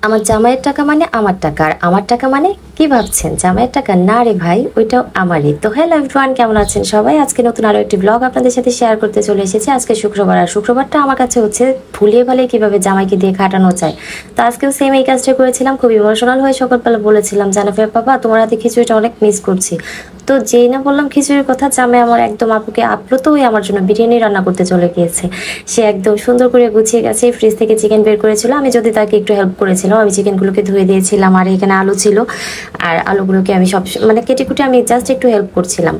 আমার জামাইয়ের টাকা মানে আমার টাকা, আর আমার টাকা মানে কি ভাবছেন জামাইয়ের টাকা? না রে ভাই, ওইটাও আমারই। তো হ্যালো এভরিওয়ান, কেমন আছেন সবাই? আজকে নতুন আরো একটি ব্লগ আপনাদের সাথে শেয়ার করতে চলে এসেছি। আজকে শুক্রবার, আর শুক্রবারটা আমার কাছে হচ্ছে ভুলিয়ে ভালে কিভাবে জামাইকে দিয়ে খাটানো যায়। তো আজকেও সেম এই কাজটা করেছিলাম, খুব ইমোশনাল হয়ে সকালবেলা বলেছিলাম জানাফের বাবা তোমার হাতে খিচুড়িটা অনেক মিস করছি। তো যেই না বললাম খিচুড়ির কথা, জামাই আমার একদম আপুকে আপ্লুত হয়ে আমার জন্য বিরিয়ানি রান্না করতে চলে গিয়েছে। সে একদম সুন্দর করে গুছিয়ে গেছে, ফ্রিজ থেকে চিকেন বের করেছিল। আমি যদি তাকে একটু হেল্প করেছিলাম, আমি চিকেনগুলোকে ধুয়ে দিয়েছিলাম, আর এখানে আলু ছিল, আর আলুগুলোকে আমি সব মানে কেটে কুটে আমি জাস্ট একটু হেল্প করছিলাম।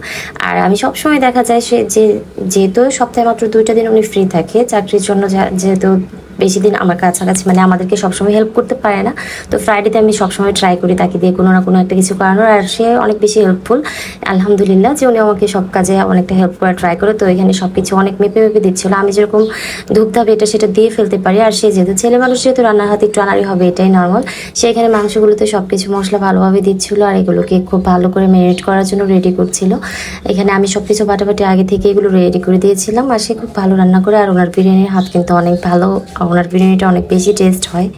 আর আমি সবসময় দেখা যায় সে যেহেতু সপ্তাহে মাত্র 2টা দিন উনি ফ্রি থাকে চাকরির জন্য, যেহেতু বেশি দিন আমার কাছাকাছি মানে আমাদেরকে সবসময় হেল্প করতে পারে না, তো ফ্রাইডেতে আমি সবসময় ট্রাই করি তাকে দিয়ে কোনো না কোনো একটা কিছু করানোর। আর সে অনেক বেশি হেল্পফুল আলহামদুলিল্লাহ, যে উনি আমাকে সব কাজে অনেকটা হেল্প করে ট্রাই করে। তো এখানে সব কিছু অনেক মেপে মেপে দিচ্ছিল, আমি যেরকম ধূপধাপ এটা সেটা দিয়ে ফেলতে পারি, আর সে যেহেতু ছেলে মানুষ যেহেতু রান্নার হাতে একটু আনাড়ি হবে, এটাই নর্মাল। সে এখানে মাংসগুলোতে সব কিছু মশলা ভালোভাবে দিচ্ছিল, আর এগুলোকে খুব ভালো করে ম্যারিনেট করার জন্য রেডি করছিল। এখানে আমি সব কিছু বাটাবাটি আগে থেকে এগুলো রেডি করে দিয়েছিলাম। আর সে খুব ভালো রান্না করে, আর ওনার বিরিয়ানির হাত কিন্তু অনেক ভালো, ওনার বিরিয়ানিটা অনেক বেশি টেস্ট হয়।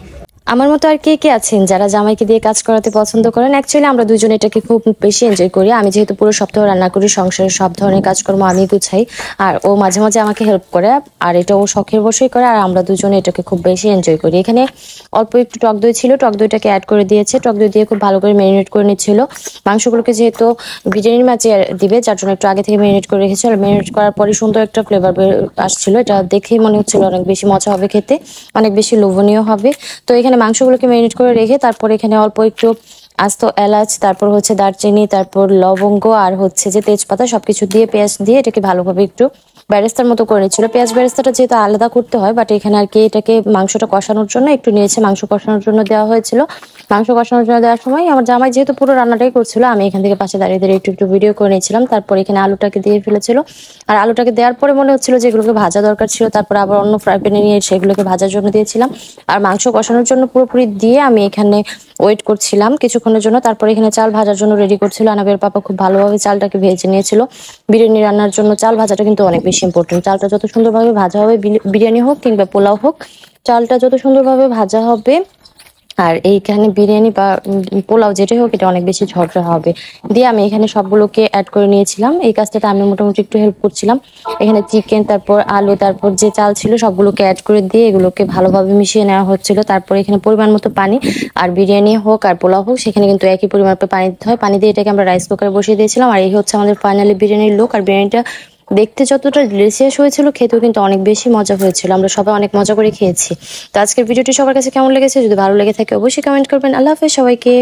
আমার মতো আর কে কে আছেন যারা জামাইকে দিয়ে কাজ করাতে পছন্দ করেন? অ্যাকচুয়ালি আমরা দুজনে এটাকে খুব বেশি এনজয় করি। আমি যেহেতু পুরো সপ্তাহ রান্না করি, সংসারের সব ধরনের কাজকর্ম আমি গুছাই, আর ও মাঝে মাঝে আমাকে হেল্প করে, আর এটা ও শখের বসেই করে, আর আমরা দুজনে এটাকে খুব বেশি এনজয় করি। এখানে অল্প একটু টক দই ছিল, টক দইটাকে অ্যাড করে দিয়েছে, টক দই দিয়ে খুব ভালো করে ম্যারিনেট করে নিচ্ছিল। মাংসগুলোকে যেহেতু বিরিয়ানির মাঝে দিবে, যার জন্য একটু আগে থেকে ম্যারিনেট করে রেখেছে, আর ম্যারিনেট করার পরে সুন্দর একটা ফ্লেভার আসছিল। এটা দেখেই মনে হচ্ছিল অনেক বেশি মজা হবে খেতে, অনেক বেশি লোভনীয় হবে। তো এখানে মাংসগুলোকে ম্যারিনেট করে রেখে তারপর এখানে অল্প একটু আস্ত এলাচ, তারপর হচ্ছে দারচিনি, তারপর লবঙ্গ, আর হচ্ছে যে তেজপাতা সবকিছু দিয়ে পেঁয়াজ দিয়ে এটাকে ভালোভাবে একটু বেরেস্তার মতো করে নিচ্ছিল। পেঁয়াজ বেরেস্তাটা যেহেতু আলাদা করতে হয়, বাট এখানে আর কি এটাকে মাংসটা কষানোর জন্য একটু নিয়েছে, মাংস কষানোর জন্য দেওয়া হয়েছিল। মাংস কষানোর জন্য দেওয়ার সময় আমার জামাই যেহেতু পুরো রান্নাটাই করছিল, আমি এখান থেকে পাশে দাঁড়িয়ে দাঁড়িয়ে একটু একটু ভিডিও করে নিয়েছিলাম। তারপর এখানে আলুটাকে দিয়ে ফেলেছিল, আর আলুটাকে দেওয়ার পরে মনে হচ্ছিল যে এগুলোকে ভাজা দরকার ছিল, তারপর আবার অন্য ফ্রাই প্যানে নিয়ে সেগুলোকে ভাজার জন্য দিয়েছিলাম। আর মাংস কষানোর জন্য পুরোপুরি দিয়ে আমি এখানে ওয়েট করছিলাম কিছুক্ষণের জন্য। তারপর এখানে চাল ভাজার জন্য রেডি করছিল। আনাবের পাপা খুব ভালোভাবে চালটাকে ভেজে নিয়েছিল। বিরিয়ানি রান্নার জন্য চাল ভাজাটা কিন্তু অনেক বেশি ইম্পর্টেন্ট। চালটা যত সুন্দরভাবে ভাজা হবে, বিরিয়ানি হোক কিংবা পোলাও হোক, চালটা যত সুন্দরভাবে ভাজা হবে, আর এইখানে বিরিয়ানি বা পোলাও যেটাই হোক, এটা অনেক বেশি ঝরঝরা হবে। দিয়ে আমি এখানে সবগুলোকে অ্যাড করে নিয়েছিলাম। এই কাজটাতে আমি মোটামুটি একটু হেল্প করছিলাম। এখানে চিকেন, তারপর আলু, তারপর যে চাল ছিল সবগুলোকে অ্যাড করে দিয়ে এগুলোকে ভালোভাবে মিশিয়ে নেওয়া হচ্ছিল। তারপর এখানে পরিমাণ মতো পানি, আর বিরিয়ানি হোক আর পোলাও হোক সেখানে কিন্তু একই পরিমাণ পানি দিতে হয়। পানি দিয়ে এটাকে আমরা রাইস কুকারে বসিয়ে দিয়েছিলাম। আর এই হচ্ছে আমাদের ফাইনালি বিরিয়ানির লুক। আর বিরিয়ানিটা দেখতে যতটা ডিলিশিয়াস হয়েছিল, খেতেও কিন্তু অনেক বেশি মজা হয়েছিল। আমরা সবাই অনেক মজা করে খেয়েছি। তো আজকের ভিডিওটি সবার কাছে কেমন লেগেছে? যদি ভালো লেগে থাকে অবশ্যই কমেন্ট করবেন। আল্লাহ হাফেজ সবাইকে।